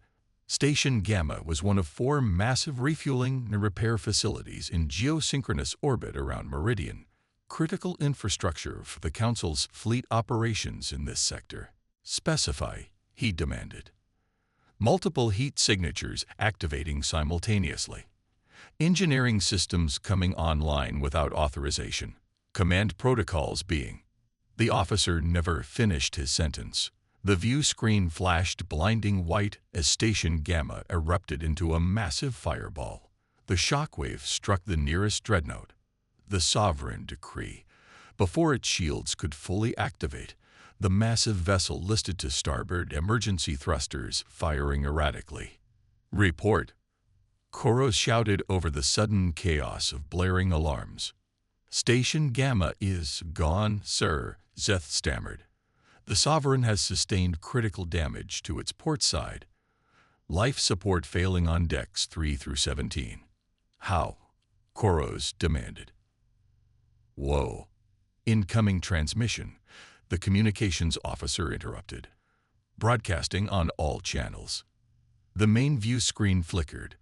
[SPEAKER 1] Station Gamma was one of 4 massive refueling and repair facilities in geosynchronous orbit around Meridian, critical infrastructure for the Council's fleet operations in this sector. "Specify," he demanded. Multiple heat signatures activating simultaneously. Engineering systems coming online without authorization. Command protocols being. The officer never finished his sentence. The view screen flashed blinding white as Station Gamma erupted into a massive fireball. The shockwave struck the nearest dreadnought. The sovereign decree. Before its shields could fully activate, the massive vessel listed to starboard, emergency thrusters firing erratically. "Report," Koros shouted over the sudden chaos of blaring alarms. "Station Gamma is gone, sir," Zeth stammered. "The Sovereign has sustained critical damage to its port side. Life support failing on decks 3 through 17. "How?" Koros demanded. "Whoa. Incoming transmission," the communications officer interrupted. "Broadcasting on all channels." The main view screen flickered,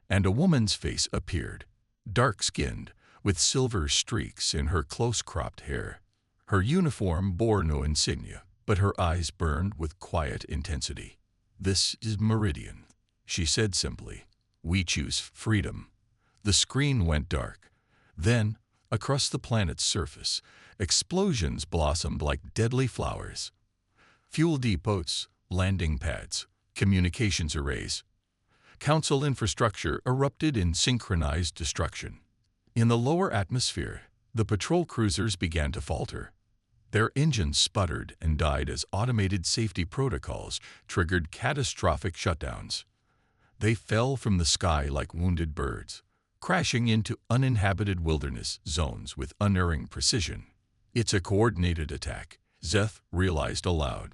[SPEAKER 1] and a woman's face appeared, dark-skinned, with silver streaks in her close-cropped hair. Her uniform bore no insignia, but her eyes burned with quiet intensity. "This is Meridian," she said simply. "We choose freedom." The screen went dark. Then, across the planet's surface, Explosions blossomed like deadly flowers. Fuel depots, landing pads, communications arrays. Council infrastructure erupted in synchronized destruction. In the lower atmosphere, the patrol cruisers began to falter. Their engines sputtered and died as automated safety protocols triggered catastrophic shutdowns. They fell from the sky like wounded birds, crashing into uninhabited wilderness zones with unerring precision. It's a coordinated attack, Zeth realized aloud.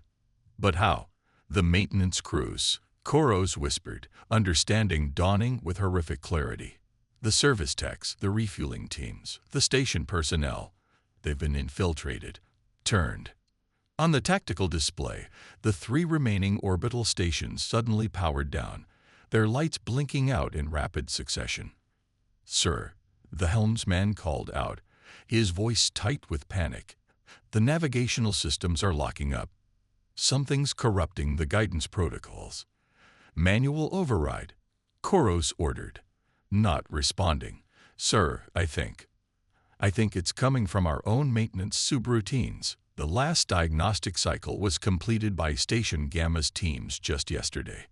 [SPEAKER 1] But how? The maintenance crews, Koros whispered, understanding dawning with horrific clarity. The service techs, the refueling teams, the station personnel, they've been infiltrated, turned. On the tactical display, the 3 remaining orbital stations suddenly powered down, their lights blinking out in rapid succession. "Sir," the helmsman called out, his voice tight with panic. "The navigational systems are locking up. Something's corrupting the guidance protocols." "Manual override," Koros ordered. Not responding. "Sir, I think it's coming from our own maintenance subroutines. The last diagnostic cycle was completed by Station Gamma's teams just yesterday."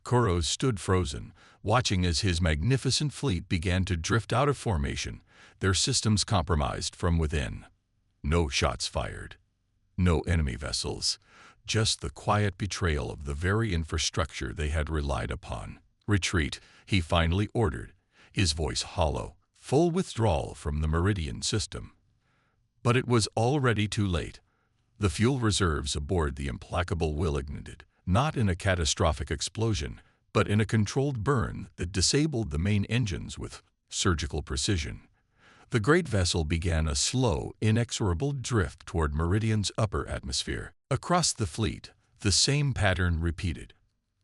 [SPEAKER 1] Koros stood frozen, watching as his magnificent fleet began to drift out of formation, their systems compromised from within. No shots fired. No enemy vessels. Just the quiet betrayal of the very infrastructure they had relied upon. "Retreat," he finally ordered, his voice hollow, full withdrawal from the Meridian system. But it was already too late. The fuel reserves aboard the implacable Will ignited, not in a catastrophic explosion, but in a controlled burn that disabled the main engines with surgical precision. The great vessel began a slow, inexorable drift toward Meridian's upper atmosphere. Across the fleet, the same pattern repeated.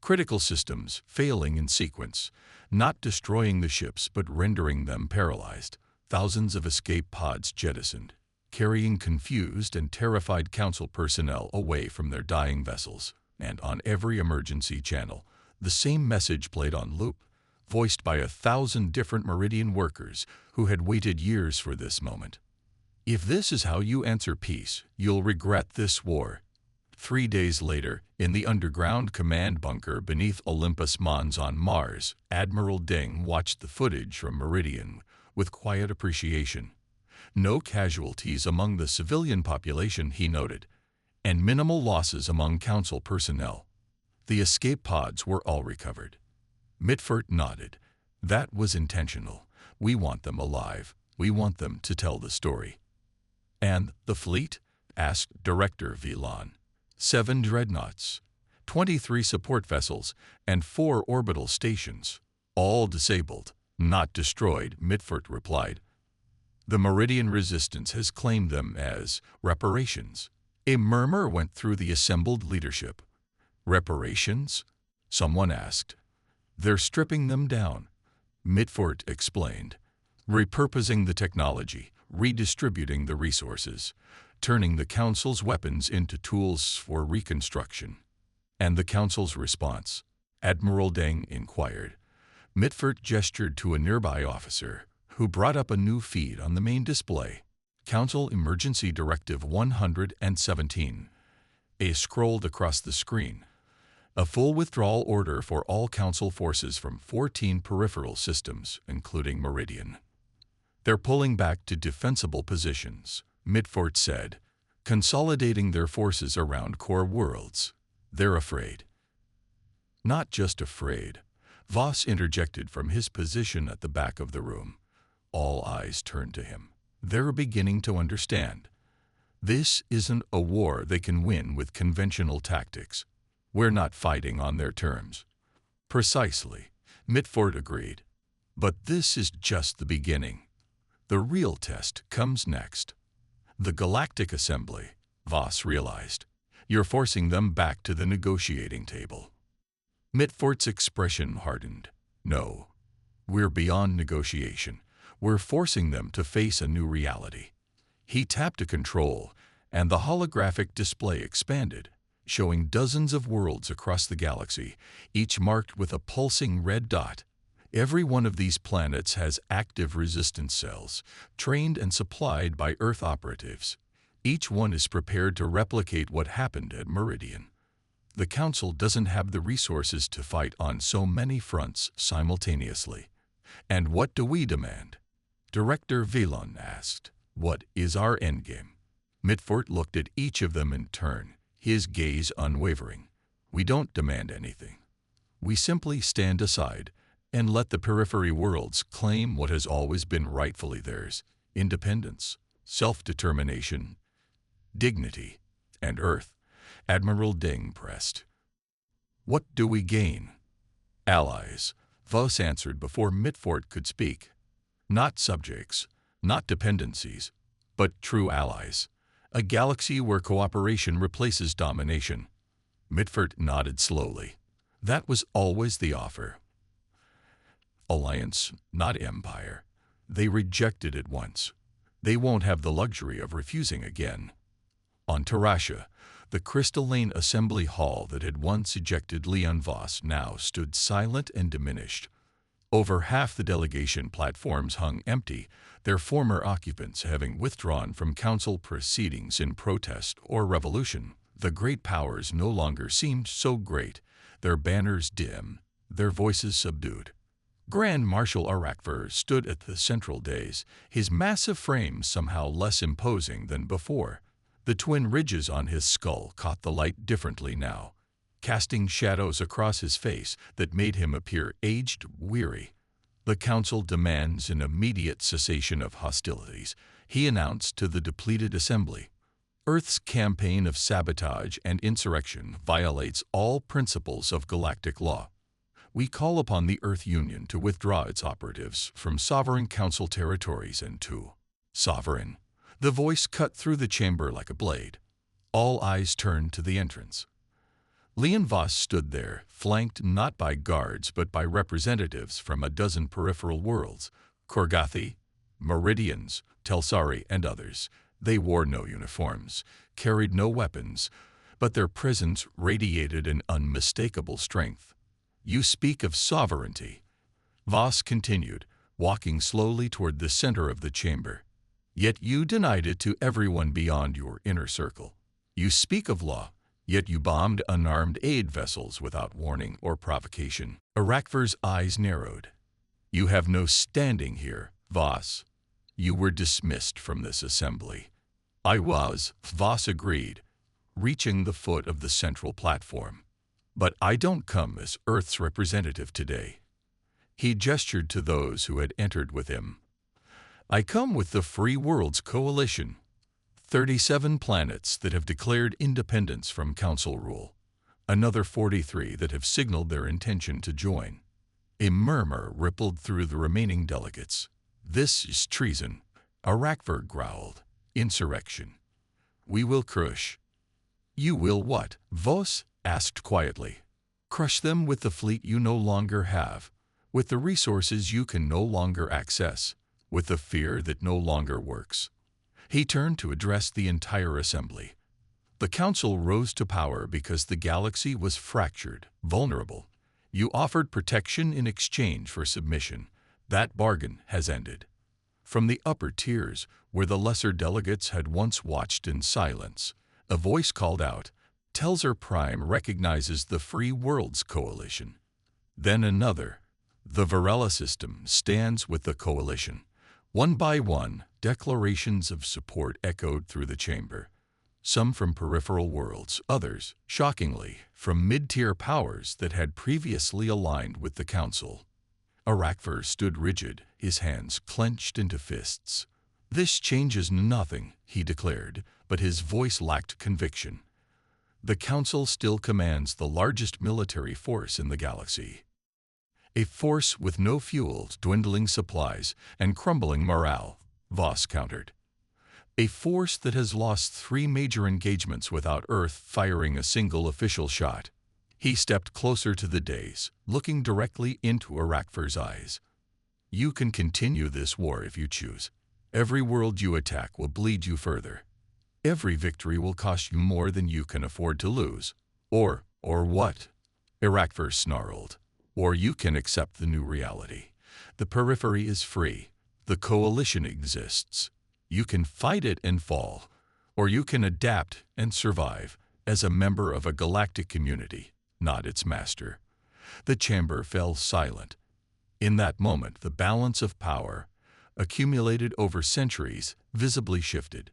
[SPEAKER 1] Critical systems failing in sequence, not destroying the ships but rendering them paralyzed. Thousands of escape pods jettisoned, carrying confused and terrified council personnel away from their dying vessels. And on every emergency channel, the same message played on loop, voiced by 1,000 different Meridian workers who had waited years for this moment. "If this is how you answer peace, you'll regret this war." 3 days later, in the underground command bunker beneath Olympus Mons on Mars, Admiral Deng watched the footage from Meridian with quiet appreciation. No casualties among the civilian population, he noted, and minimal losses among council personnel. The escape pods were all recovered. Mitford nodded. "That was intentional. We want them alive. We want them to tell the story." "And the fleet?" asked Director Villan. 7 dreadnoughts, 23 support vessels, and 4 orbital stations. "All disabled, not destroyed," Mitford replied. "The Meridian resistance has claimed them as reparations." A murmur went through the assembled leadership. "Reparations?" someone asked. "They're stripping them down," Mitford explained. "Repurposing the technology, redistributing the resources, turning the Council's weapons into tools for reconstruction." "And the Council's response?" Admiral Deng inquired. Mitford gestured to a nearby officer, who brought up a new feed on the main display. "Council Emergency Directive 117. Scrolled across the screen. A full withdrawal order for all Council forces from 14 peripheral systems, including Meridian. They're pulling back to defensible positions," Mitford said, "consolidating their forces around core worlds. They're afraid." "Not just afraid," Voss interjected from his position at the back of the room. All eyes turned to him. "They're beginning to understand. This isn't a war they can win with conventional tactics. We're not fighting on their terms." "Precisely," Mitford agreed. "But this is just the beginning. The real test comes next." "The Galactic Assembly," Voss realized. "You're forcing them back to the negotiating table." Mitford's expression hardened. "No, we're beyond negotiation. We're forcing them to face a new reality." He tapped a control, and the holographic display expanded, showing dozens of worlds across the galaxy, each marked with a pulsing red dot. Every one of these planets has active resistance cells, trained and supplied by Earth operatives. Each one is prepared to replicate what happened at Meridian. The Council doesn't have the resources to fight on so many fronts simultaneously. And what do we demand? Director Villon asked. What is our endgame? Mitford looked at each of them in turn, his gaze unwavering. We don't demand anything. We simply stand aside and let the periphery worlds claim what has always been rightfully theirs: independence, self-determination, dignity, and Earth. Admiral Ding pressed. What do we gain? Allies, Vos answered before Mitford could speak. Not subjects, not dependencies, but true allies. A galaxy where cooperation replaces domination. Mitford nodded slowly. That was always the offer. Alliance, not empire. They rejected it once. They won't have the luxury of refusing again. On Tarasha, the crystalline assembly hall that had once ejected Leon Vos now stood silent and diminished. Over half the delegation platforms hung empty, their former occupants having withdrawn from council proceedings in protest or revolution. The great powers no longer seemed so great, their banners dim, their voices subdued. Grand Marshal Arakvar stood at the central dais, his massive frame somehow less imposing than before. The twin ridges on his skull caught the light differently now, casting shadows across his face that made him appear aged, weary. The Council demands an immediate cessation of hostilities, he announced to the depleted assembly. Earth's campaign of sabotage and insurrection violates all principles of galactic law. We call upon the Earth Union to withdraw its operatives from Sovereign Council territories and to Sovereign. The voice cut through the chamber like a blade. All eyes turned to the entrance. Leon Vos stood there, flanked not by guards but by representatives from a dozen peripheral worlds, Korgathi, Meridians, Telsari, and others. They wore no uniforms, carried no weapons, but their presence radiated an unmistakable strength. You speak of sovereignty, Vos continued, walking slowly toward the center of the chamber. Yet you denied it to everyone beyond your inner circle. You speak of law, yet you bombed unarmed aid vessels without warning or provocation. Arakvar's eyes narrowed. You have no standing here, Vos. You were dismissed from this assembly. I was, Vos agreed, reaching the foot of the central platform. But I don't come as Earth's representative today. He gestured to those who had entered with him. I come with the Free Worlds Coalition, 37 planets that have declared independence from Council rule, another 43 that have signaled their intention to join. A murmur rippled through the remaining delegates. This is treason, Arakvar growled. Insurrection. We will crush. You will what? Vos asked quietly. Crush them with the fleet you no longer have, with the resources you can no longer access, with the fear that no longer works. He turned to address the entire assembly. The Council rose to power because the galaxy was fractured, vulnerable. You offered protection in exchange for submission. That bargain has ended. From the upper tiers, where the lesser delegates had once watched in silence, a voice called out, Telzer Prime recognizes the Free Worlds Coalition. Then another. The Varela system stands with the coalition. One by one, declarations of support echoed through the chamber. Some from peripheral worlds, others, shockingly, from mid-tier powers that had previously aligned with the Council. Arakvar stood rigid, his hands clenched into fists. This changes nothing, he declared, but his voice lacked conviction. The Council still commands the largest military force in the galaxy. A force with no fuel, dwindling supplies, and crumbling morale, Vos countered. A force that has lost 3 major engagements without Earth firing a single official shot. He stepped closer to the dais, looking directly into Arakvar's eyes. You can continue this war if you choose. Every world you attack will bleed you further. Every victory will cost you more than you can afford to lose. Or what? Arakvar snarled. Or you can accept the new reality. The periphery is free. The coalition exists. You can fight it and fall, or you can adapt and survive as a member of a galactic community, not its master. The chamber fell silent. In that moment, the balance of power, accumulated over centuries, visibly shifted.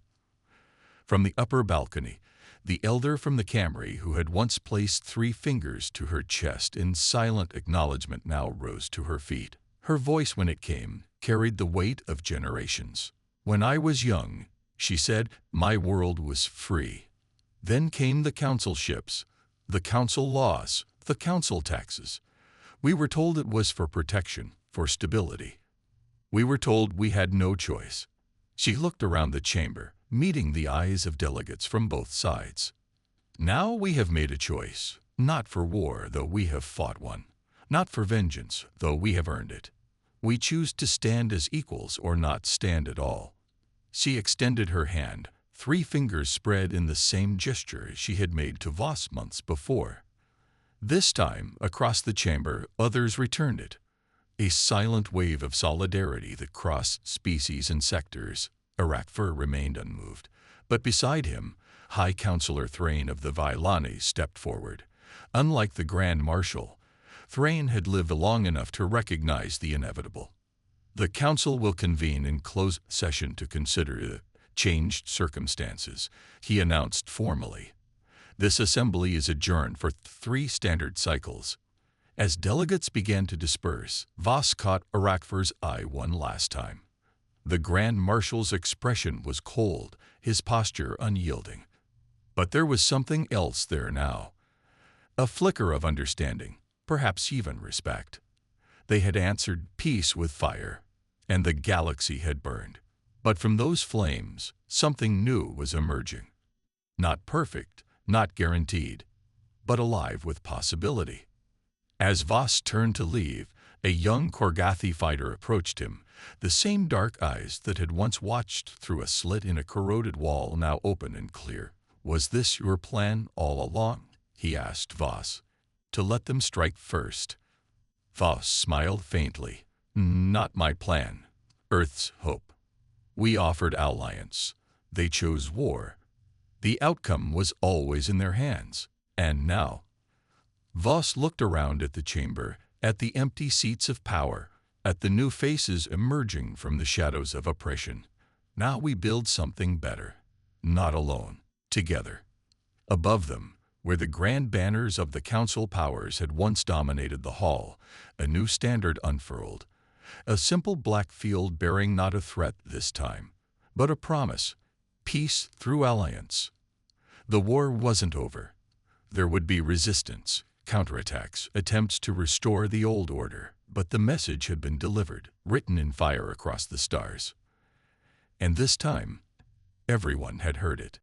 [SPEAKER 1] From the upper balcony, the elder from the Camry, who had once placed 3 fingers to her chest in silent acknowledgement, now rose to her feet. Her voice, when it came, carried the weight of generations. "When I was young," she said, "my world was free. Then came the council ships, the council laws, the council taxes. We were told it was for protection, for stability. We were told we had no choice." She looked around the chamber, meeting the eyes of delegates from both sides. "Now we have made a choice, not for war, though we have fought one, not for vengeance, though we have earned it. We choose to stand as equals or not stand at all." She extended her hand, 3 fingers spread in the same gesture she had made to Voss months before. This time, across the chamber, others returned it. A silent wave of solidarity that crossed species and sectors. Arakfor remained unmoved, but beside him, High Counselor Thrain of the Vailani stepped forward. Unlike the Grand Marshal, Thrain had lived long enough to recognize the inevitable. "The Council will convene in closed session to consider the changed circumstances," he announced formally. "This assembly is adjourned for 3 standard cycles." As delegates began to disperse, Voss caught Arakfor's eye one last time. The Grand Marshal's expression was cold, his posture unyielding. But there was something else there now. A flicker of understanding, perhaps even respect. They had answered peace with fire, and the galaxy had burned. But from those flames, something new was emerging. Not perfect, not guaranteed, but alive with possibility. As Voss turned to leave, a young Korgathi fighter approached him, the same dark eyes that had once watched through a slit in a corroded wall now open and clear. "Was this your plan all along?" he asked Voss. "To let them strike first?" Voss smiled faintly. "Not my plan. Earth's hope. We offered alliance. They chose war. The outcome was always in their hands. And now—" Voss looked around at the chamber, at the empty seats of power, at the new faces emerging from the shadows of oppression. "Now we build something better. Not alone. Together." Above them, where the grand banners of the council powers had once dominated the hall, a new standard unfurled. A simple black field bearing not a threat this time, but a promise. Peace through alliance. The war wasn't over. There would be resistance, counterattacks, attempts to restore the old order, but the message had been delivered, written in fire across the stars. And this time, everyone had heard it.